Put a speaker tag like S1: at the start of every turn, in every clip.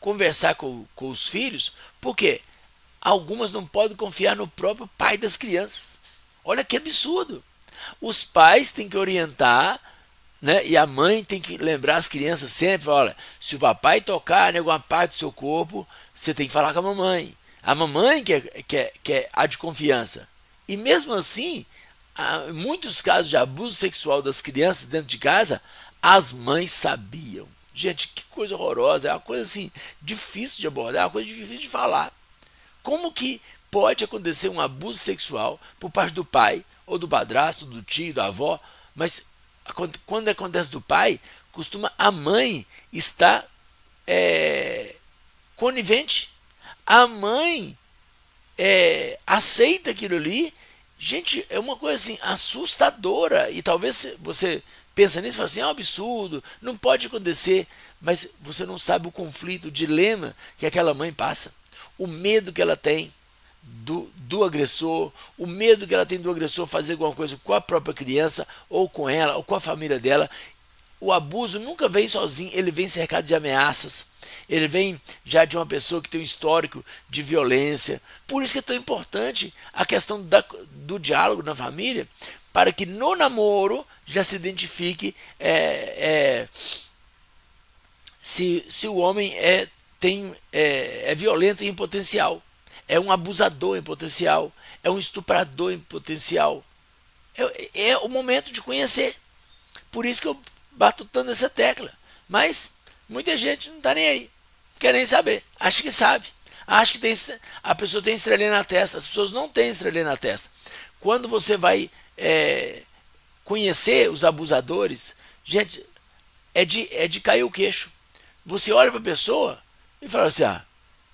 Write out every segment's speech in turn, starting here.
S1: conversar com os filhos, porque algumas não podem confiar no próprio pai das crianças. Olha que absurdo. Os pais têm que orientar, né? E a mãe tem que lembrar as crianças sempre, olha, se o papai tocar em alguma parte do seu corpo, você tem que falar com a mamãe. A mamãe que é a de confiança. E mesmo assim, há muitos casos de abuso sexual das crianças dentro de casa, as mães sabiam. Gente, que coisa horrorosa, é uma coisa assim, difícil de abordar, é uma coisa difícil de falar. Como que pode acontecer um abuso sexual por parte do pai, ou do padrasto, do tio, da avó, mas quando acontece do pai, costuma a mãe estar conivente. A mãe aceita aquilo ali. Gente, é uma coisa assim assustadora. E talvez você pensa nisso e fala assim, é um absurdo, não pode acontecer. Mas você não sabe o conflito, o dilema que aquela mãe passa. O medo que ela tem do agressor, o medo que ela tem do agressor fazer alguma coisa com a própria criança, ou com ela, ou com a família dela. O abuso nunca vem sozinho, ele vem cercado de ameaças, ele vem já de uma pessoa que tem um histórico de violência. Por isso que é tão importante a questão do diálogo na família, para que no namoro já se identifique se o homem é violento em potencial, é um abusador em potencial, é um estuprador em potencial. É o momento de conhecer. Por isso que eu bato tanto nessa tecla. Mas muita gente não está nem aí, não quer nem saber, acha que sabe, acha que a pessoa tem estrelinha na testa. As pessoas não têm estrelinha na testa. Quando você vai conhecer os abusadores, gente, é de cair o queixo. Você olha para a pessoa e fala assim,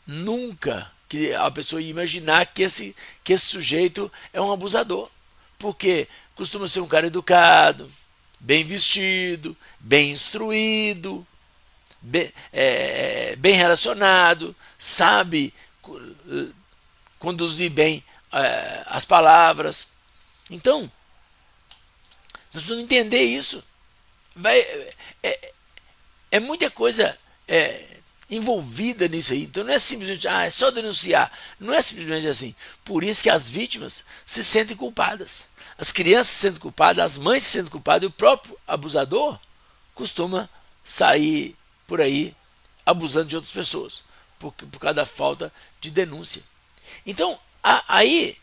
S1: nunca que a pessoa ia imaginar que esse sujeito é um abusador, porque costuma ser um cara educado, bem vestido, bem instruído, bem relacionado, sabe conduzir bem as palavras. Então, nós precisamos entender isso. É muita coisa envolvida nisso aí. Então não é simplesmente, é só denunciar. Não é simplesmente assim. Por isso que as vítimas se sentem culpadas. As crianças se sentem culpadas, as mães se sentem culpadas, e o próprio abusador costuma sair por aí abusando de outras pessoas, por causa da falta de denúncia. Então, aí,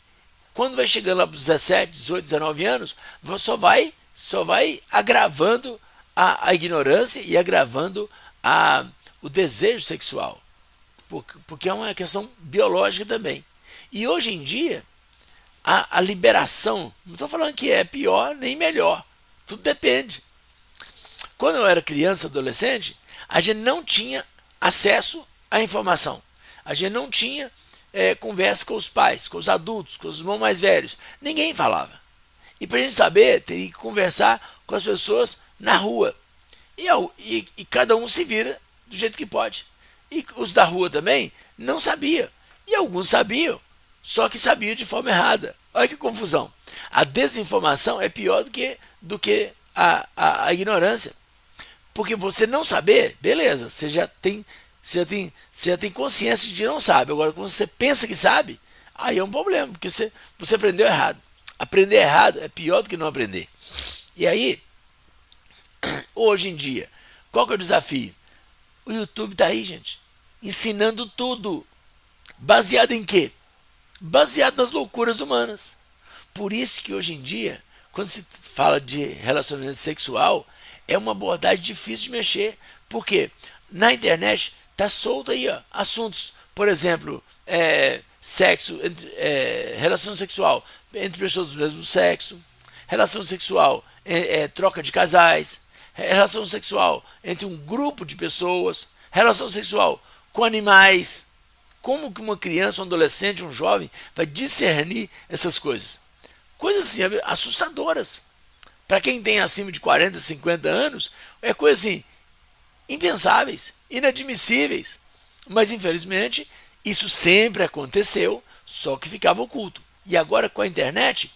S1: quando vai chegando lá para os 17, 18, 19 anos, só vai agravando a ignorância e agravando o desejo sexual, porque é uma questão biológica também. E hoje em dia, a liberação, não estou falando que é pior nem melhor, tudo depende. Quando eu era criança, adolescente, a gente não tinha acesso à informação, a gente não tinha conversa com os pais, com os adultos, com os irmãos mais velhos, ninguém falava. E para a gente saber, teria que conversar com as pessoas na rua. E cada um se vira do jeito que pode. E os da rua também não sabiam. E alguns sabiam, só que sabiam de forma errada. Olha que confusão. A desinformação é pior do que a ignorância. Porque você não saber, beleza, você já tem consciência de que não sabe. Agora, quando você pensa que sabe, aí é um problema, porque você aprendeu errado. Aprender errado é pior do que não aprender. E aí, hoje em dia, qual que é o desafio? O YouTube está aí, gente, ensinando tudo. Baseado em quê? Baseado nas loucuras humanas. Por isso que hoje em dia, quando se fala de relacionamento sexual, é uma abordagem difícil de mexer. Porque na internet está solto aí assuntos, por exemplo, sexo, relação sexual entre pessoas do mesmo sexo, relação sexual, troca de casais, relação sexual entre um grupo de pessoas, relação sexual com animais. Como que uma criança, um adolescente, um jovem vai discernir essas coisas? Coisas assim assustadoras. Para quem tem acima de 40, 50 anos, é coisa assim impensáveis, inadmissíveis. Mas infelizmente isso sempre aconteceu, só que ficava oculto. E agora com a internet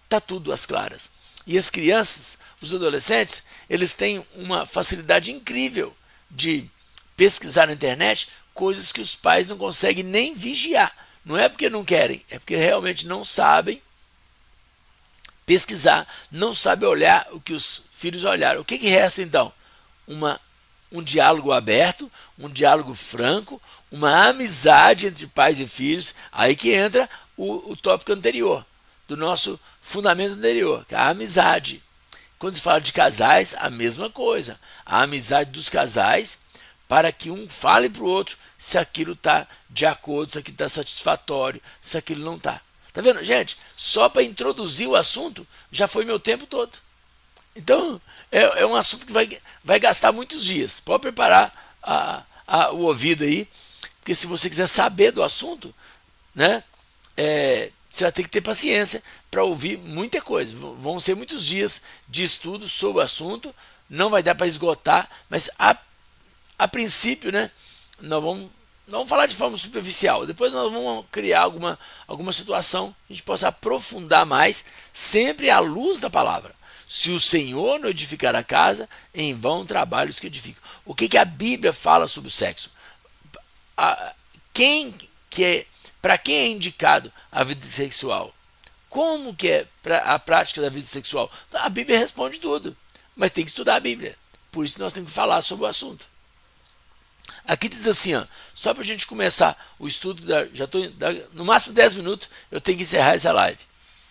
S1: está tudo às claras. E as crianças, os adolescentes, eles têm uma facilidade incrível de pesquisar na internet coisas que os pais não conseguem nem vigiar. Não é porque não querem, é porque realmente não sabem pesquisar, não sabem olhar o que os filhos olharam. O que resta então? Um diálogo aberto, um diálogo franco, uma amizade entre pais e filhos. Aí que entra o tópico anterior, do nosso fundamento anterior, que é a amizade. Quando se fala de casais, a mesma coisa. A amizade dos casais, para que um fale para o outro se aquilo está de acordo, se aquilo está satisfatório, se aquilo não está. Tá vendo, gente? Só para introduzir o assunto, já foi meu tempo todo. Então, é um assunto que vai gastar muitos dias. Pode preparar o ouvido aí, porque se você quiser saber do assunto, né, você vai ter que ter paciência para ouvir muita coisa. Vão ser muitos dias de estudo sobre o assunto, não vai dar para esgotar, mas a princípio, né, nós vamos falar de forma superficial. Depois nós vamos criar alguma situação que a gente possa aprofundar mais, sempre à luz da palavra. Se o Senhor não edificar a casa, em vão trabalhos que edificam. O que a Bíblia fala sobre o sexo? Para quem é indicado a vida sexual? Como que é a prática da vida sexual? A Bíblia responde tudo, mas tem que estudar a Bíblia. Por isso nós temos que falar sobre o assunto. Aqui diz assim, ó, só para a gente começar o estudo, já estou no máximo 10 minutos, eu tenho que encerrar essa live.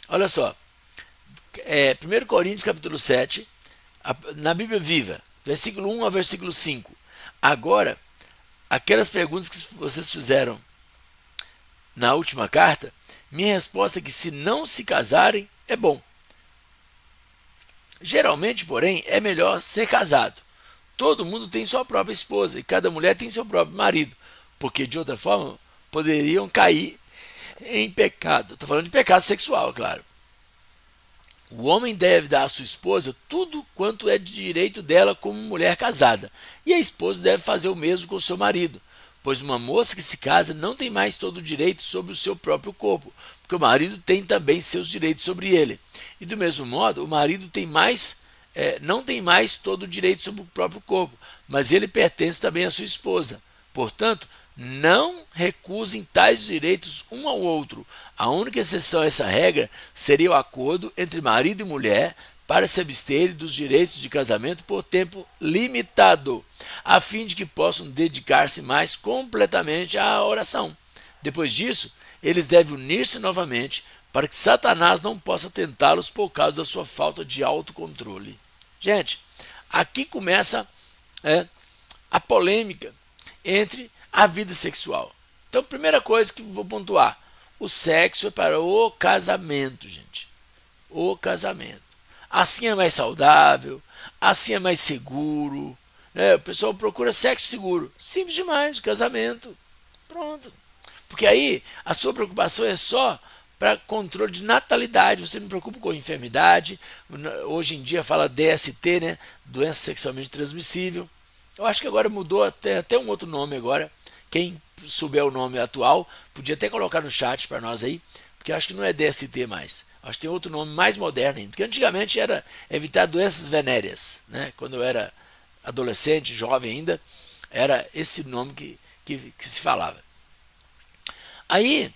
S1: Olha só, 1 Coríntios capítulo 7, na Bíblia Viva, versículo 1 ao versículo 5. Agora, aquelas perguntas que vocês fizeram na última carta, minha resposta é que se não se casarem, é bom. Geralmente, porém, é melhor ser casado. Todo mundo tem sua própria esposa e cada mulher tem seu próprio marido, porque de outra forma poderiam cair em pecado. Estou falando de pecado sexual, claro. O homem deve dar à sua esposa tudo quanto é de direito dela como mulher casada, e a esposa deve fazer o mesmo com o seu marido, pois uma moça que se casa não tem mais todo o direito sobre o seu próprio corpo, porque o marido tem também seus direitos sobre ele. E do mesmo modo, o marido não tem mais todo o direito sobre o próprio corpo, mas ele pertence também à sua esposa. Portanto, não recusem tais direitos um ao outro. A única exceção a essa regra seria o acordo entre marido e mulher para se absterem dos direitos de casamento por tempo limitado, a fim de que possam dedicar-se mais completamente à oração. Depois disso, eles devem unir-se novamente para que Satanás não possa tentá-los por causa da sua falta de autocontrole. Gente, aqui começa a polêmica entre a vida sexual. Então, primeira coisa que vou pontuar, o sexo é para o casamento, gente. O casamento. Assim é mais saudável, assim é mais seguro. Né? O pessoal procura sexo seguro. Simples demais, o casamento. Pronto. Porque aí a sua preocupação é só para controle de natalidade, você não preocupa com enfermidade. Hoje em dia fala DST, né? Doença sexualmente transmissível. Eu acho que agora mudou até um outro nome agora. Quem souber o nome atual, podia até colocar no chat para nós aí, porque eu acho que não é DST mais. Acho que tem outro nome mais moderno ainda. Porque antigamente era evitar doenças venéreas, né? Quando eu era adolescente, jovem ainda, era esse nome que se falava. Aí,